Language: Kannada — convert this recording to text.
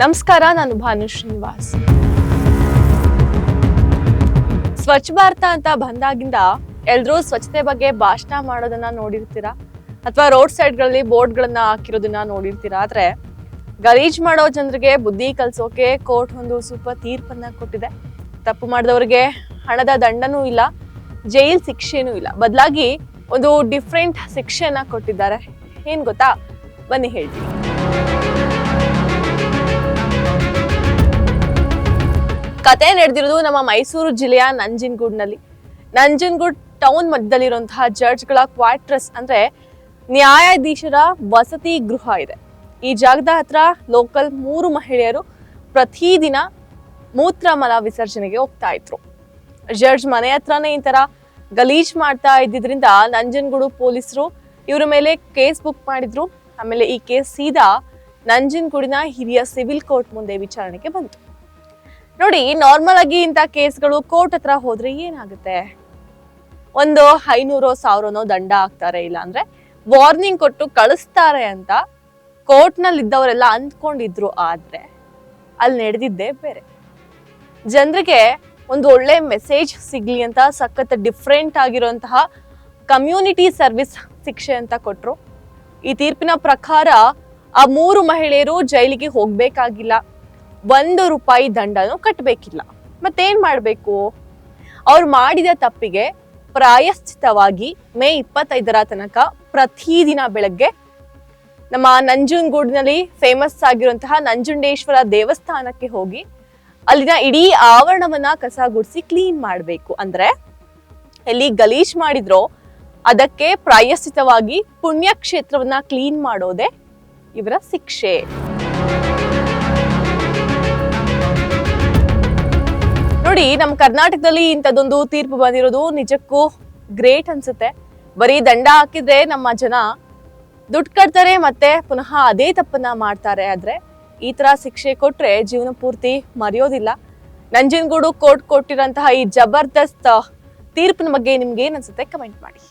ನಮಸ್ಕಾರ, ನಾನು ಭಾನು ಶ್ರೀನಿವಾಸ್. ಸ್ವಚ್ಛ ಭಾರತ ಅಂತ ಬಂದಾಗಿಂದ ಎಲ್ರೂ ಸ್ವಚ್ಛತೆ ಬಗ್ಗೆ ಭಾಷಣ ಮಾಡೋದನ್ನ ನೋಡಿರ್ತೀರಾ, ಅಥವಾ ರೋಡ್ ಸೈಡ್ ಗಳಲ್ಲಿ ಬೋರ್ಡ್ ಗಳನ್ನ ಹಾಕಿರೋದನ್ನ ನೋಡಿರ್ತೀರಾ. ಆದ್ರೆ ಗಲೀಜ್ ಮಾಡೋ ಜನರಿಗೆ ಬುದ್ಧಿ ಕಲ್ಸೋಕೆ ಕೋರ್ಟ್ ಒಂದು ಸೂಪರ್ ತೀರ್ಪನ್ನ ಕೊಟ್ಟಿದೆ. ತಪ್ಪು ಮಾಡಿದವರಿಗೆ ಹಣದ ದಂಡನೂ ಇಲ್ಲ, ಜೈಲ್ ಶಿಕ್ಷೆನೂ ಇಲ್ಲ, ಬದಲಾಗಿ ಒಂದು ಡಿಫ್ರೆಂಟ್ ಶಿಕ್ಷೆಯನ್ನ ಕೊಟ್ಟಿದ್ದಾರೆ. ಏನ್ ಗೊತ್ತಾ, ಬನ್ನಿ ಹೇಳ್ತೀನಿ. ಕತೆ ನಡೆದಿರೋದು ನಮ್ಮ ಮೈಸೂರು ಜಿಲ್ಲೆಯ ನಂಜನಗೂಡಿನಲ್ಲಿ. ನಂಜನಗೂಡ್ ಟೌನ್ ಮಧ್ಯದಲ್ಲಿರುವಂತಹ ಜಡ್ಜ್ಗಳ ಕ್ವಾರ್ಟರ್ಸ್ ಅಂದ್ರೆ ನ್ಯಾಯಾಧೀಶರ ವಸತಿ ಗೃಹ ಇದೆ. ಈ ಜಾಗದ ಹತ್ರ ಲೋಕಲ್ 3 ಮಹಿಳೆಯರು ಪ್ರತಿದಿನ ಮೂತ್ರಮಲ ವಿಸರ್ಜನೆಗೆ ಹೋಗ್ತಾ ಇದ್ರು. ಜಡ್ಜ್ ಮನೆ ಹತ್ರನೇ ಈ ತರ ಗಲೀಜ್ ಮಾಡ್ತಾ ಇದ್ದಿದ್ರಿಂದ ನಂಜನಗೂಡು ಪೊಲೀಸರು ಇವರ ಮೇಲೆ ಕೇಸ್ ಬುಕ್ ಮಾಡಿದ್ರು. ಆಮೇಲೆ ಈ ಕೇಸ್ ಸೀದಾ ನಂಜನಗೂಡಿನ ಹಿರಿಯ ಸಿವಿಲ್ ಕೋರ್ಟ್ ಮುಂದೆ ವಿಚಾರಣೆಗೆ ಬಂತು. ನೋಡಿ, ನಾರ್ಮಲ್ ಆಗಿ ಇಂಥ ಕೇಸ್ಗಳು ಕೋರ್ಟ್ ಹತ್ರ ಹೋದ್ರೆ ಏನಾಗುತ್ತೆ, ಒಂದು 500-1000 ದಂಡ ಹಾಕ್ತಾರೆ, ಇಲ್ಲ ಅಂದ್ರೆ ವಾರ್ನಿಂಗ್ ಕೊಟ್ಟು ಕಳಿಸ್ತಾರೆ ಅಂತ ಕೋರ್ಟ್ ನಲ್ಲಿ ಇದ್ದವರೆಲ್ಲ ಅಂದ್ಕೊಂಡಿದ್ರು. ಆದ್ರೆ ಅಲ್ಲಿ ನಡೆದಿದ್ದೇ ಬೇರೆ. ಜನರಿಗೆ ಒಂದು ಒಳ್ಳೆ ಮೆಸೇಜ್ ಸಿಗ್ಲಿ ಅಂತ ಸಖತ್ ಡಿಫ್ರೆಂಟ್ ಆಗಿರುವಂತಹ ಕಮ್ಯುನಿಟಿ ಸರ್ವಿಸ್ ಶಿಕ್ಷೆ ಅಂತ ಕೊಟ್ರು. ಈ ತೀರ್ಪಿನ ಪ್ರಕಾರ ಆ 3 ಮಹಿಳೆಯರು ಜೈಲಿಗೆ ಹೋಗ್ಬೇಕಾಗಿಲ್ಲ, 1 ರೂಪಾಯಿ ದಂಡನೂ ಕಟ್ಟಬೇಕಿಲ್ಲ. ಮತ್ತೇನ್ ಮಾಡ್ಬೇಕು? ಅವ್ರು ಮಾಡಿದ ತಪ್ಪಿಗೆ ಪ್ರಾಯಶ್ಚಿತವಾಗಿ ಮೇ 25ರ ತನಕ ಪ್ರತಿದಿನ ಬೆಳಗ್ಗೆ ನಮ್ಮ ನಂಜನಗೂಡಿನಲ್ಲಿ ಫೇಮಸ್ ಆಗಿರುವಂತಹ ನಂಜುಂಡೇಶ್ವರ ದೇವಸ್ಥಾನಕ್ಕೆ ಹೋಗಿ ಅಲ್ಲಿನ ಇಡೀ ಆವರಣವನ್ನ ಕಸ ಗುಡಿಸಿ ಕ್ಲೀನ್ ಮಾಡ್ಬೇಕು. ಅಂದ್ರೆ ಎಲ್ಲಿ ಗಲೀಜ್ ಮಾಡಿದ್ರೋ ಅದಕ್ಕೆ ಪ್ರಾಯಶ್ಚಿತವಾಗಿ ಪುಣ್ಯಕ್ಷೇತ್ರವನ್ನ ಕ್ಲೀನ್ ಮಾಡೋದೇ ಇವರ ಶಿಕ್ಷೆ. ನೋಡಿ, ನಮ್ಮ ಕರ್ನಾಟಕದಲ್ಲಿ ಇಂಥದ್ದೊಂದು ತೀರ್ಪು ಬಂದಿರೋದು ನಿಜಕ್ಕೂ ಗ್ರೇಟ್ ಅನ್ಸುತ್ತೆ. ಬರೀ ದಂಡ ಹಾಕಿದ್ರೆ ನಮ್ಮ ಜನ ದುಡ್ಡು ಕಟ್ತಾರೆ, ಮತ್ತೆ ಪುನಃ ಅದೇ ತಪ್ಪನ್ನ ಮಾಡ್ತಾರೆ. ಆದ್ರೆ ಈ ತರ ಶಿಕ್ಷೆ ಕೊಟ್ರೆ ಜೀವನ ಪೂರ್ತಿ ಮರೆಯೋದಿಲ್ಲ. ನಂಜನಗೂಡು ಕೋರ್ಟ್ ಕೊಟ್ಟಿರೋಂತಹ ಈ ಜಬರ್ದಸ್ತ್ ತೀರ್ಪಿನ ಬಗ್ಗೆ ನಿಮ್ಗೆ ಏನ್ ಅನ್ಸುತ್ತೆ, ಕಮೆಂಟ್ ಮಾಡಿ.